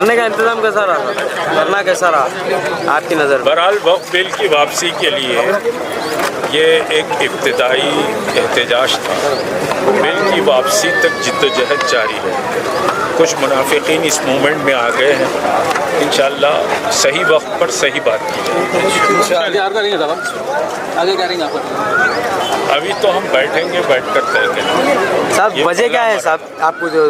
धरने का इंतजाम कैसा रहा, धरना कैसा रहा आपकी नज़र में? बहरहाल वक्फ बिल की वापसी के लिए ये एक इब्तिदाई एहतजाज था। बिल की वापसी तक जिद्दोजहद जारी है। कुछ मुनाफिकीन इस मूवमेंट में आ गए हैं। इंशाअल्लाह सही वक्त पर सही बात की जाएगी। आगे करेंगे आप? अभी तो हम बैठेंगे, बैठकर तय करेंगे। साहब वजह क्या है साहब, आपको जो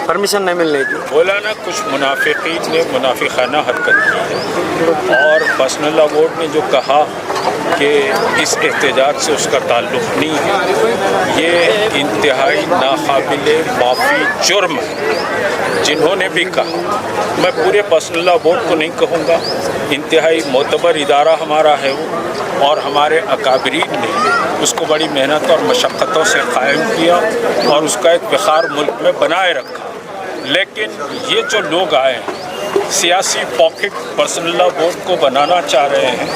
परमिशन नहीं मिलने की? बोला ना, कुछ मुनाफिकीन ने मुनाफिकाना हरकत की है और पर्सनल लॉ बोर्ड ने जो कहा कि इस एहतजाज से उसका ताल्लुक़ नहीं है, ये इंतहाई नाकाबिले माफ़ी जुर्म है। जिन्होंने भी कहा, मैं पूरे पर्सनल लॉ बोर्ड को नहीं कहूँगा, इंतहाई मोतबर इदारा हमारा है वो, और हमारे अकाबरीन ने उसको बड़ी मेहनत और मशक्क़तों से कायम किया और उसका एक वक़ार मुल्क में बनाए रखा। लेकिन ये जो लोग आए हैं, सियासी पॉकेट पर्सनल लॉ बोर्ड को बनाना चाह रहे हैं,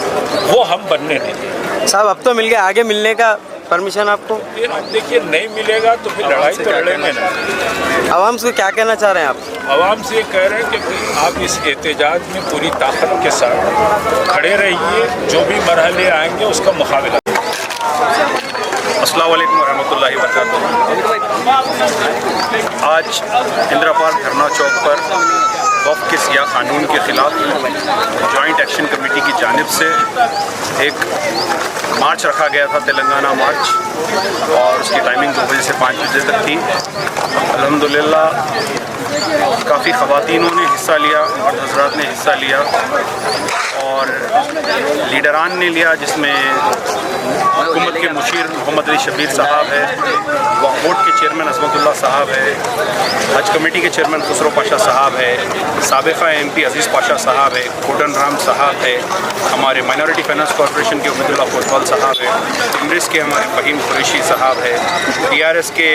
वो हम बनने नहीं देंगे। साहब अब तो मिल गया, आगे मिलने का परमिशन आपको? फिर अब देखिए, नहीं मिलेगा तो फिर लड़ाई तो लड़ेंगे ना। आवाम से क्या कहना चाह रहे हैं आप? आवाम से ये कह रहे हैं कि आप इस एहतजाज में पूरी ताकत के साथ खड़े रहिए, जो भी मरहले आएंगे उसका मुकाबला। अस्सलाम वालेकुम रहमतुल्लाहि व बरकातहू। आज इंदिरा पार्क धरना चौक पर वक्फ के सियाह कानून के ख़िलाफ़ जॉइंट एक्शन कमेटी की जानिब से एक मार्च रखा गया था, तेलंगाना मार्च, और उसकी टाइमिंग 2 बजे से 5 बजे तक थी। अल्हम्दुलिल्लाह काफ़ी ख़वातीनों ने हिस्सा लिया, मर्द हज़रात ने हिस्सा लिया और लीडरान ने लिया, जिसमें हुकूमत के मुशीर मोहम्मद अली शबीर साहब है, वक्फ बोर्ड के चेयरमैन अज़मतुल्लाह साहब है, हज कमेटी के चेयरमैन खुसरो पाशा साहब है, साबिक़ा MP अज़ीज़ पाशा साहब है, कोटन राम साहब है, हमारे माइनॉरिटी फाइनेंस कॉर्पोरेशन के उम्मीदुल्लाह कोतवाल साहब है, कांग्रेस के हमारे फ़हीम कुरैशी साहब है, TRS के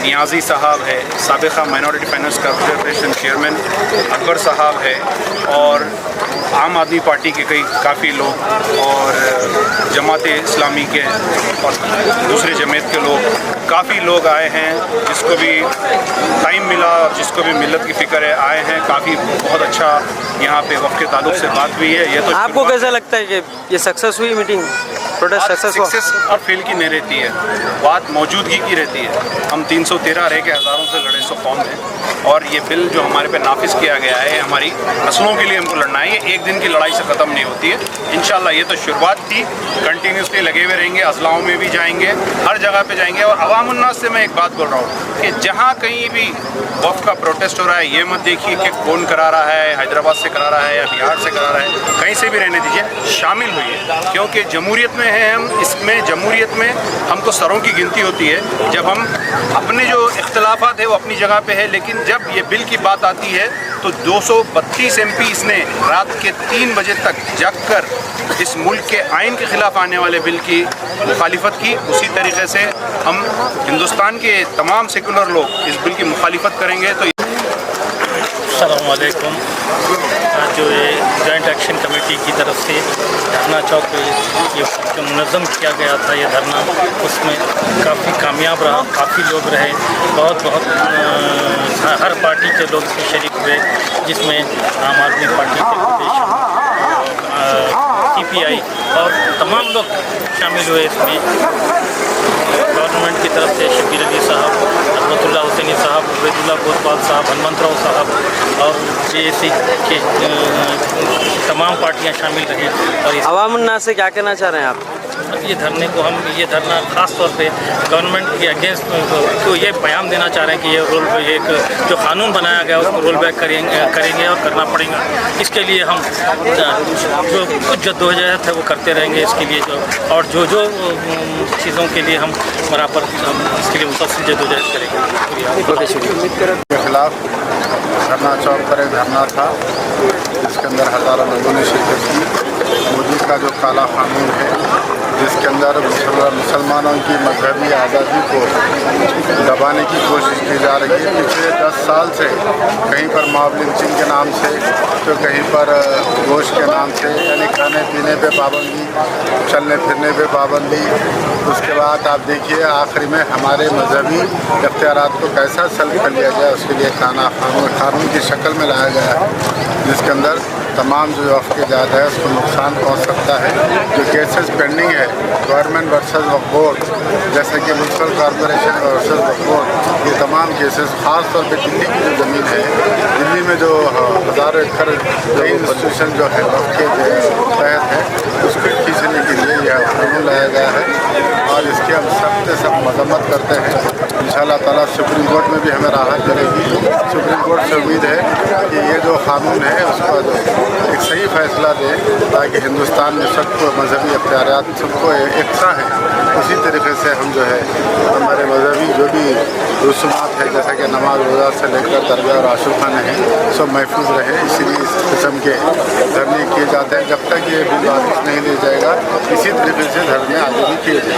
नियाज़ी साहब है, साबिक़ा minority finance corporation chairman Akbar साहब है, और आम आदमी पार्टी के काफ़ी लोग और जमात इस्लामी के और दूसरे जमात के लोग, काफ़ी लोग आए हैं। जिसको भी टाइम मिला और जिसको भी मिलत की फ़िक्र है, आए हैं। काफ़ी बहुत अच्छा यहाँ पे वक्त के ताल्लुक़ से बात हुई है। ये तो आपको कैसा लगता है कि ये सक्सेस हुई मीटिंग, प्रोटेस्ट सक्सेस हुआ? सक्सेस और फेल की नहीं रहती है, बात मौजूदगी की रहती है। हम 313 रह के हज़ारों से लड़े सो कौम हैं, और ये बिल जो हमारे पे नाफिज किया गया है, हमारी नस्लों के लिए हमको लड़ना है। ये एक दिन की लड़ाई से ख़त्म नहीं होती है। इंशाल्लाह ये तो शुरुआत थी, कंटिन्यूसली लगे हुए रहेंगे, अजलाओं में भी जाएंगे, हर जगह पे जाएंगे। और अवाम उन्नास से मैं एक बात बोल रहा हूँ कि जहाँ कहीं भी वक्फ का प्रोटेस्ट हो रहा है, ये मत देखिए कि कौन करा रहा है, हैदराबाद से करा रहा है या बिहार से करा रहा है, कहीं से भी रहने दीजिए, शामिल होइए, क्योंकि जमहूरियत में हैं हम। इसमें जमहूरियत में हमको सरों की गिनती होती है। जब हम अपने जो इख्तलाफात है वो अपनी जगह पे है, लेकिन जब ये बिल की बात आती है तो 232 MPs ने रात के 3 बजे तक जग कर इस मुल्क के आइन के ख़िलाफ़ आने वाले बिल की मुखालिफत की। उसी तरीक़े से हम हिंदुस्तान के तमाम सेकुलर लोग इस बिल की मुखालिफत करेंगे। तो अस्सलाम वालेकुम। जो ये जॉइंट एक्शन कमेटी की तरफ से धरना चौक पे ये जो मुनज़्ज़म किया गया था ये धरना, उसमें काफ़ी कामयाब रहा, काफ़ी लोग रहे, बहुत हर पार्टी के लोग इसमें शरीक हुए, जिसमें आम आदमी पार्टी के प्रदेश CPI और तमाम लोग शामिल हुए इसमें। गवर्नमेंट की तरफ से शबीर अली साहब, रहमतुल्लाह हुसैनी साहब, उबैदुल्लाह कोतवाल साहब, हनुमंतराव साहब और JAC के तमाम पार्टियां शामिल रहीं। और अवाम उन्नास से क्या कहना चाह रहे हैं आप? ये धरने को हम ये धरना ख़ास तौर पे गवर्नमेंट के अगेंस्ट को ये पैगाम देना चाह रहे हैं कि ये एक जो कानून बनाया गया उसको रोल बैक करेंगे और करना पड़ेगा। इसके लिए हम जो कुछ जद्दोजहद है वो करते रहेंगे इसके लिए, और जो चीज़ों के लिए हम बराबर इसके लिए मुसलसल जद्दोजहद करेंगे। के खिलाफ धरना चौक पर एक धरना था, जिसके अंदर हज़ारों लोगों ने शिरकत की। मोदी का जो काला कानून है جس کے اندر مسلمانوں کی مذہبی آزادی کو دبانے کی کوشش کی جا رہی ہے۔ پچھلے 10 سال سے کہیں پر ماب لنچنگ کے نام سے، تو کہیں پر گوشت کے نام سے، یعنی کھانے پینے پہ پابندی، چلنے پھرنے پہ پابندی۔ اس کے بعد آپ دیکھیے آخری میں ہمارے مذہبی اختیارات کو کیسا سلب کر لیا گیا، اس کے لیے قانون کی شکل میں لایا گیا ہے، جس کے اندر تمام جو وقف کی جائیداد ہے اس کو نقصان پہنچ سکتا ہے۔ جو کیسز پینڈنگ ہے گورنمنٹ ورسز وقف بورڈ، جیسے کہ میونسپل کارپوریشن ورسز وقف بورڈ، یہ تمام کیسز خاص طور پہ دلی کی جو زمین ہے، دلی میں جو ہزاروں ایکڑ کئی انسٹیٹیوشن جو ہے وقف کے تحت ہے، اس کو کھینچنے کے لیے یہ قانون لایا گیا ہے، اور اس کی ہم سب سے سب مذمت کرتے ہیں۔ انشاءاللہ تعالیٰ سپریم کورٹ میں بھی ہمیں راحت ملے گی۔ سپریم کورٹ سے امید ہے کہ یہ جو قانون ہے اس کا ایک صحیح فیصلہ دے، تاکہ ہندوستان میں سب کو مذہبی اختیارات سب کو یکساں ہیں، اسی طریقے سے ہم جو ہے ہمارے مذہبی جو بھی رسومات ہیں، جیسا کہ نماز روزہ سے لے کر درگاہ اور عاشقانہ ہیں، سب محفوظ رہے۔ اسی لیے اس قسم کے دھرنے کیے جاتے ہیں۔ جب تک یہ بل واپس نہیں لے جائے گا، اسی طریقے سے دھرنے آگے بھی کیے جائیں گے۔